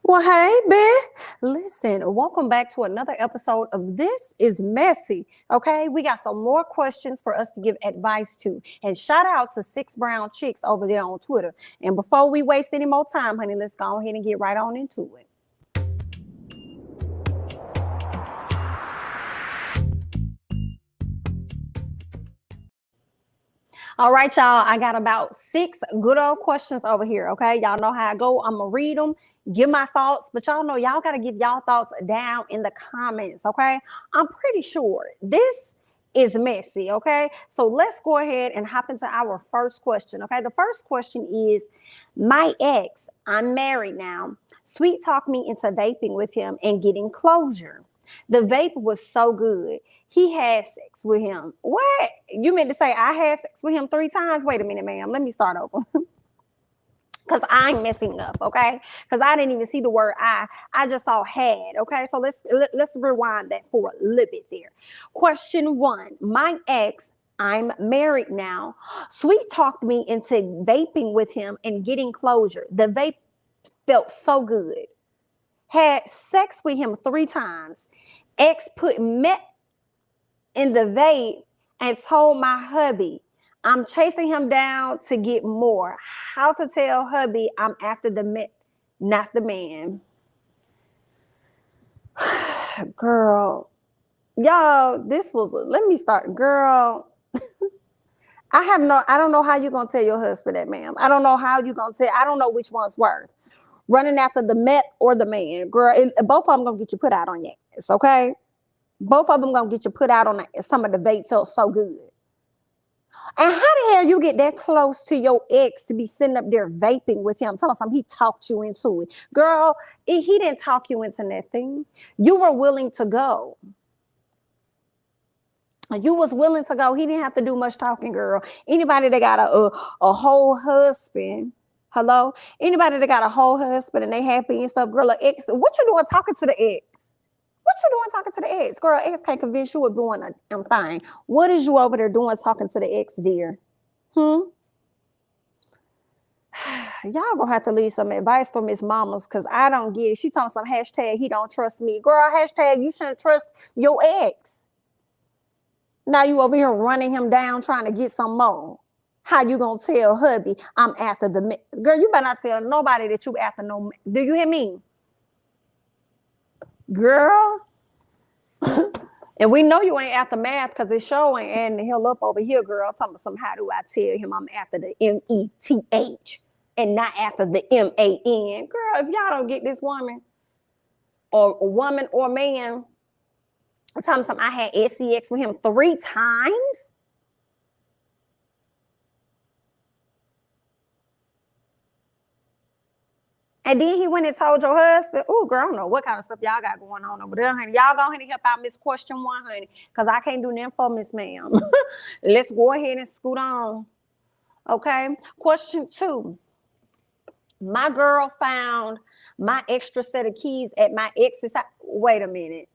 Well, hey, Ben. Listen, welcome back to another episode of This is Messy. Okay, we got some more questions for us to give advice to. And shout out to Six Brown Chicks over there on Twitter. And before we waste any more time, honey, let's go ahead and get right on into it. All right, y'all. I got about 6 good old questions over here. Okay, y'all know how I go. I'm gonna read them, give my thoughts, but y'all know y'all gotta give y'all thoughts down in the comments. Okay, I'm pretty sure this is messy. Okay, so let's go ahead and hop into our first question. Okay, the first question is, my ex, I'm married now, sweet talked me into vaping with him and getting closure. The vape was so good. He had sex with him. What? You meant to say I had sex with him 3 times? Wait a minute, ma'am. Let me start over. Because I'm messing up, okay? Because I didn't even see the word I just saw had, okay? So let's rewind that for a little bit there. Question 1. My ex, I'm married now, sweet talked me into vaping with him and getting closure. The vape felt so good. Had sex with him 3 times. Ex put meth in the vape and told my hubby I'm chasing him down to get more. How to tell hubby I'm after the meth, not the man. Girl, y'all, let me start. Girl, I don't know how you're going to tell your husband that, ma'am. I don't know how you're going to tell, I don't know which one's worse. Running after the meth or the man. Girl, both of them going to get you put out on your ass, okay? Both of them going to get you put out on that. Some of the vape felt so good. And how the hell you get that close to your ex to be sitting up there vaping with him? Tell me something, he talked you into it. Girl, he didn't talk you into nothing. You were willing to go. You was willing to go. He didn't have to do much talking, girl. Anybody that got a whole husband, hello? Anybody that got a whole husband and they happy and stuff, girl, ex, what you doing talking to the ex? What you doing talking to the ex? Girl, ex can't convince you of doing a damn thing. What is you over there doing talking to the ex, dear? Y'all gonna have to leave some advice for Miss Mamas, because I don't get it. She talking some hashtag he don't trust me. Girl, hashtag you shouldn't trust your ex. Now you over here running him down trying to get some more. How you gonna tell hubby I'm after the girl? You better not tell nobody that you after no. Do you hear me, girl? And we know you ain't after math because it sure ain't adding the hell up over here, girl. Talking about some, how do I tell him I'm after the METH and not after the MAN? Girl, if y'all don't get this woman or man, I'm telling some, I had SCX with him 3 times. And then he went and told your husband, oh, girl, I don't know what kind of stuff y'all got going on over there, honey. Y'all go ahead and help out Miss Question 1, honey, because I can't do nothing for Miss Ma'am. Let's go ahead and scoot on. Okay. Question 2. My girl found my extra set of keys at my ex's house. Wait a minute.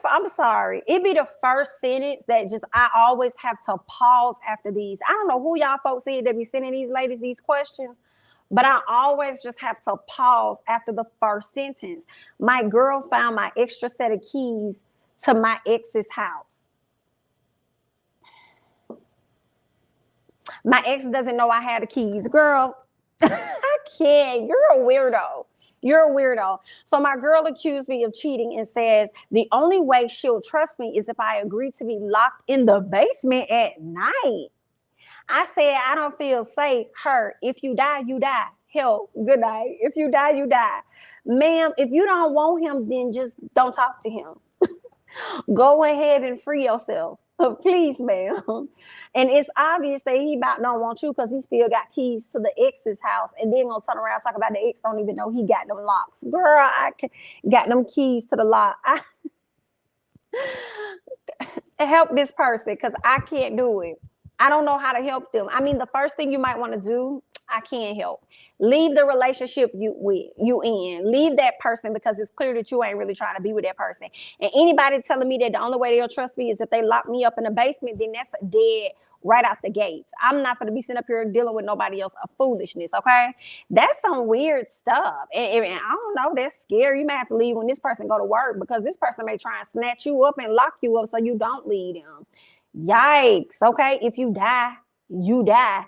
I'm sorry. It be the first sentence that just, I always have to pause after these. I don't know who y'all folks is that be sending these ladies these questions, but I always just have to pause after the first sentence. My girl found my extra set of keys to my ex's house. My ex doesn't know I had the keys. Girl, I can't. You're a weirdo. You're a weirdo. So my girl accused me of cheating and says the only way she'll trust me is if I agree to be locked in the basement at night. I said, I don't feel safe. Her, if you die, you die. Hell, good night. If you die, you die. Ma'am, if you don't want him, then just don't talk to him. Go ahead and free yourself. Please, ma'am. And it's obvious that he about don't want you because he still got keys to the ex's house. And then gonna turn around and talk about the ex don't even know he got them locks. Girl, I got them keys to the lock. Help this person because I can't do it. I don't know how to help them. I mean, the first thing you might want to do, I can't help. Leave the relationship you in. Leave that person because it's clear that you ain't really trying to be with that person. And anybody telling me that the only way they'll trust me is if they lock me up in the basement, then that's a dead right out the gates. I'm not going to be sitting up here dealing with nobody else of foolishness, okay? That's some weird stuff. And I don't know, that's scary. You may have to leave when this person go to work because this person may try and snatch you up and lock you up so you don't leave them. Yikes, okay? If you die, you die.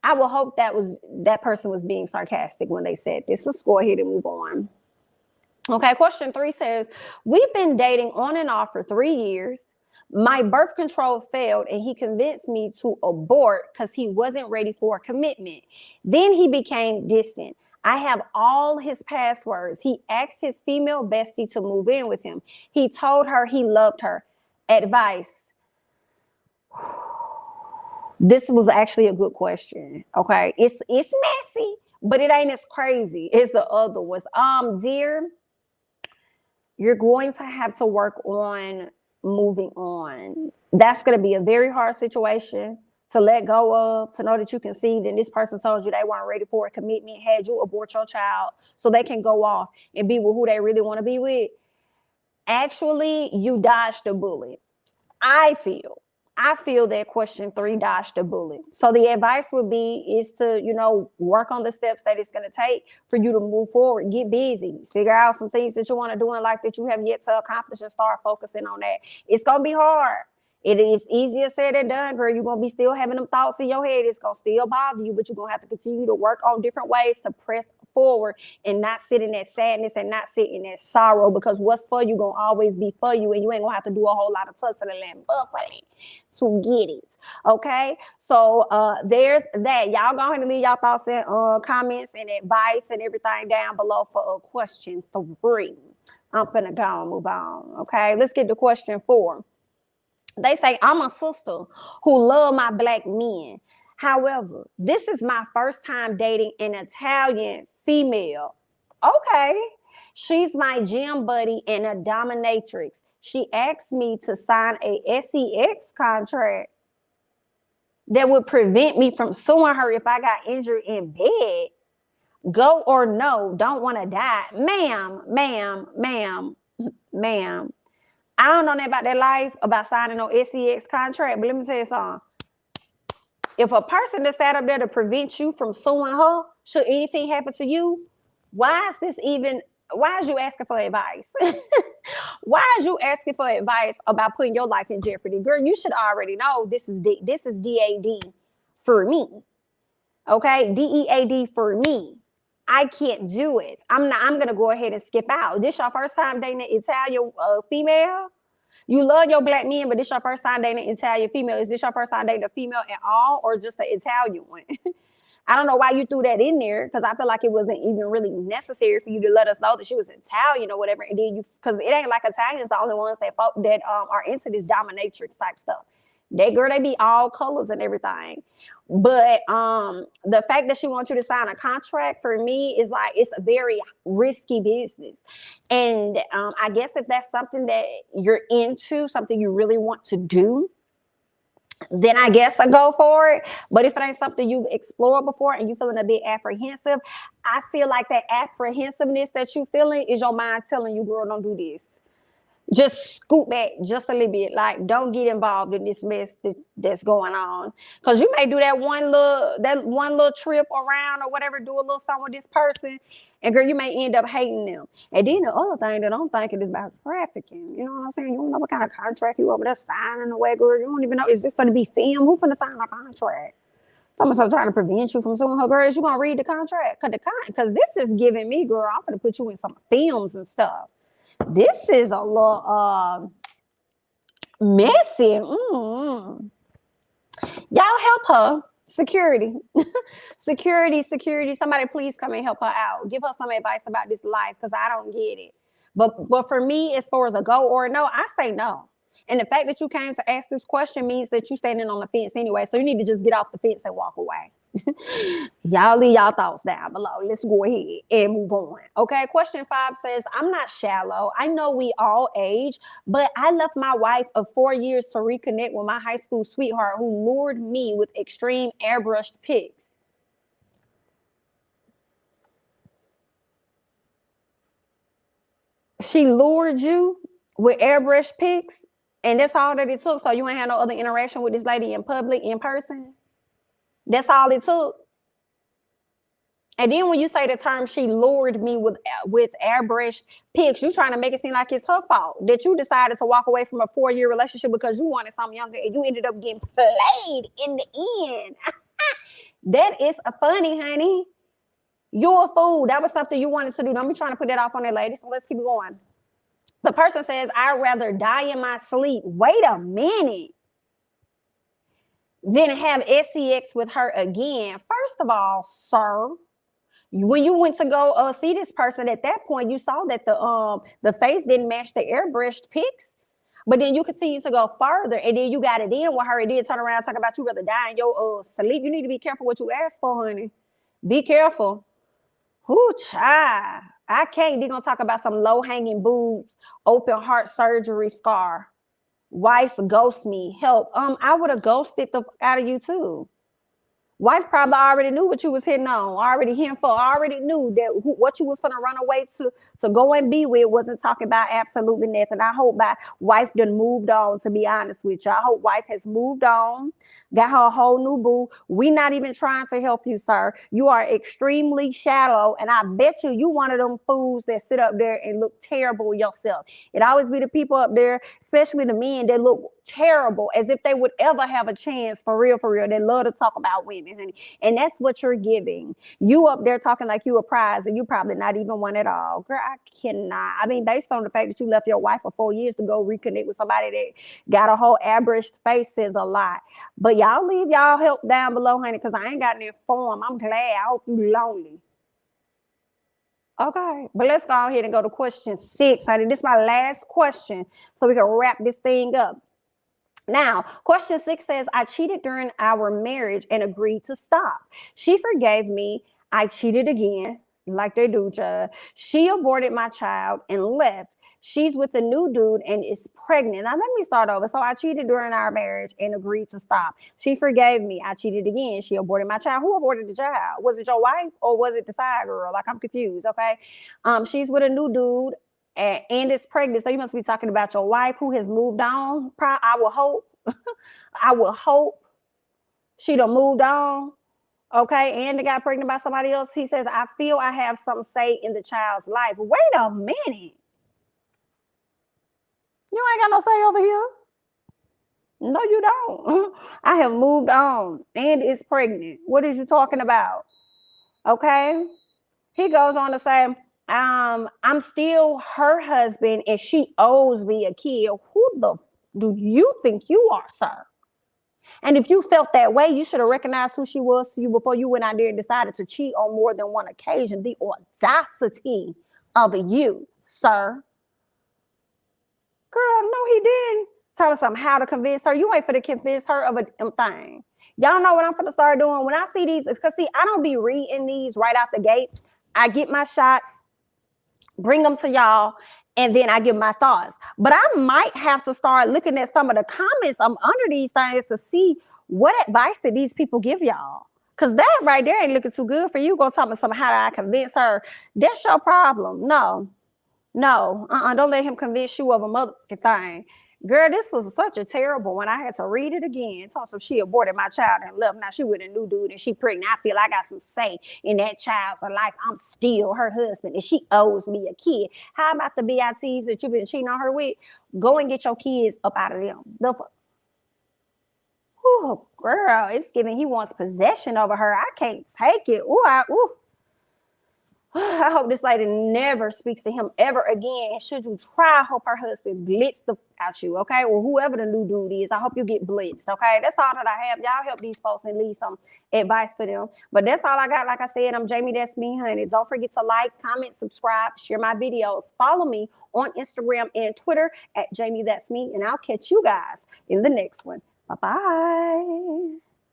I will hope that person was being sarcastic when they said this. Let's go ahead and move on. Okay, question 3 says, we've been dating on and off for 3 years. My birth control failed and he convinced me to abort because he wasn't ready for a commitment. Then he became distant. I have all his passwords. He asked his female bestie to move in with him. He told her he loved her. Advice. This was actually a good question. Okay, it's messy, but it ain't as crazy as the other ones. Dear, you're going to have to work on moving on. That's going to be a very hard situation to let go of, to know that you conceived and this person told you they weren't ready for a commitment, had you abort your child so they can go off and be with who they really want to be with. Actually, you dodged a bullet. I feel that question 3 dodged a bullet. So the advice would be is to, work on the steps that it's going to take for you to move forward. Get busy. Figure out some things that you want to do in life that you have yet to accomplish and start focusing on that. It's going to be hard. It is easier said than done, girl. You're going to be still having them thoughts in your head. It's going to still bother you, but you're going to have to continue to work on different ways to press forward and not sit in that sadness and not sit in that sorrow, because what's for you going to always be for you, and you ain't going to have to do a whole lot of tussling and buffering to get it. Okay? So there's that. Y'all go ahead and leave y'all thoughts and comments and advice and everything down below for question 3. I'm finna go and move on. Okay? Let's get to question 4. They say, I'm a sister who love my black men. However, this is my first time dating an Italian female. Okay. She's my gym buddy and a dominatrix. She asked me to sign a sex contract that would prevent me from suing her if I got injured in bed. Go or no, don't want to die. Ma'am. I don't know nothing about that life, about signing no sex contract, but let me tell you something. If a person that sat up there to prevent you from suing her, should anything happen to you, why is you asking for advice? Why is you asking for advice about putting your life in jeopardy? Girl, you should already know this is DAD for me. Okay? DEAD for me. I can't do it. I'm going to go ahead and skip out. This your first time dating an Italian female? You love your black men, but this your first time dating an Italian female. Is this your first time dating a female at all, or just an Italian one? I don't know why you threw that in there, because I feel like it wasn't even really necessary for you to let us know that she was Italian or whatever. And then because it ain't like Italians the only ones that are into this dominatrix type stuff. They be all colors and everything. But the fact that she wants you to sign a contract, for me, is like, it's a very risky business. And I guess if that's something that you're into, something you really want to do, then I guess I go for it. But if it ain't something you've explored before and you're feeling a bit apprehensive, I feel like that apprehensiveness that you're feeling is your mind telling you, girl, don't do this. Just scoot back just a little bit. Like, don't get involved in this mess that's going on. Because you may do that one little trip around or whatever, do a little something with this person, and girl, you may end up hating them. And then the other thing that I'm thinking is about trafficking. You know what I'm saying? You don't know what kind of contract you over there signing away, girl. You don't even know, is this going to be film? Who's going to sign a contract? Someone's trying to prevent you from suing her. Girl, is you going to read the contract? Because this is giving me, girl, I'm going to put you in some films and stuff. This is a little messy. Y'all help her. Security. Security. Somebody please come and help her out. Give her some advice about this life, because I don't get it. But for me, as far as a go or a no, I say no. And the fact that you came to ask this question means that you're standing on the fence anyway. So you need to just get off the fence and walk away. Y'all leave y'all thoughts down below. Let's go ahead and move on. Okay, question 5 says, I'm not shallow. I know we all age, but I left my wife of 4 years to reconnect with my high school sweetheart who lured me with extreme airbrushed pics. She lured you with airbrushed pics? And that's all that it took. So you ain't had no other interaction with this lady in public, in person? That's all it took? And then when you say the term, she lured me with airbrushed pics, you trying to make it seem like it's her fault that you decided to walk away from a 4-year relationship because you wanted something younger and you ended up getting played in the end. That is funny, honey. You're a fool. That was something you wanted to do. Don't be trying to put that off on that lady. So let's keep going. The person says, I'd rather die in my sleep. Wait a minute. Then have sex with her again. First of all, sir, when you went to go see this person, at that point you saw that the face didn't match the airbrushed pics, but then you continue to go further, and then you got it in with her. It did turn around and talk about you rather die in your sleep. You need to be careful what you ask for, honey. Be careful. Whoo, child. I can't. They're gonna talk about some low-hanging boobs, open heart surgery scar. Wife ghost me. Help. I would have ghosted the out of you too. Wife probably already knew what you was hitting on, already knew that what you was gonna run away to go and be with wasn't talking about absolutely nothing. I hope my wife done moved on, to be honest with you. I hope wife has moved on, got her a whole new boo. We not even trying to help you, sir. You are extremely shallow, and I bet you one of them fools that sit up there and look terrible yourself. It always be the people up there, especially the men, that look terrible, as if they would ever have a chance, for real. They love to talk about women, honey. And that's what you're giving. You up there talking like you a prize, and you probably not even one at all. Girl, I cannot. I mean, based on the fact that you left your wife for 4 years to go reconnect with somebody that got a whole averaged face says a lot. But y'all leave y'all help down below, honey, because I ain't got any form. I'm glad. I hope you lonely. Okay, but let's go ahead and go to question 6, honey. This is my last question, so we can wrap this thing up. Now, question 6 says, I cheated during our marriage and agreed to stop. She forgave me. I cheated again, like they do, child. She aborted my child and left. She's with a new dude and is pregnant. Now, let me start over. So I cheated during our marriage and agreed to stop. She forgave me. I cheated again. She aborted my child. Who aborted the child? Was it your wife or was it the side girl? Like, I'm confused, okay? She's with a new dude and is pregnant. So you must be talking about your wife who has moved on. I will hope. I will hope she done moved on. Okay, and they got pregnant by somebody else. He says, I feel I have some say in the child's life. Wait a minute. You ain't got no say over here. No, you don't. I have moved on and is pregnant. What is you talking about? Okay. He goes on to say, I'm still her husband and she owes me a kid. Who the do you think you are, sir? And if you felt that way, you should have recognized who she was to you before you went out there and decided to cheat on more than one occasion. The audacity of you, sir. Girl, no, he didn't. Tell us how to convince her. You ain't finna convince her of a thing. Y'all know what I'm finna start doing when I see these, because see, I don't be reading these right out the gate. I get my shots, bring them to y'all, and then I give my thoughts. But I might have to start looking at some of the comments under these things to see what advice did these people give y'all. Because that right there ain't looking too good for you. Go tell me how do I convince her? That's your problem. No, don't let him convince you of a mother thing. Girl, this was such a terrible one. I had to read it again. So she aborted my child and left. Now she with a new dude and she pregnant. I feel I got some say in that child's life. I'm still her husband and she owes me a kid. How about the BITs that you've been cheating on her with? Go and get your kids up out of them. Oh, girl, it's giving he wants possession over her. I can't take it. I hope this lady never speaks to him ever again. And should you try, I hope her husband blitzed out you, okay? Or whoever the new dude is, I hope you get blitzed, okay? That's all that I have. Y'all help these folks and leave some advice for them. But that's all I got. Like I said, I'm Jamie, that's me, honey. Don't forget to like, comment, subscribe, share my videos. Follow me on Instagram and Twitter at Jamie, that's me. And I'll catch you guys in the next one. Bye-bye.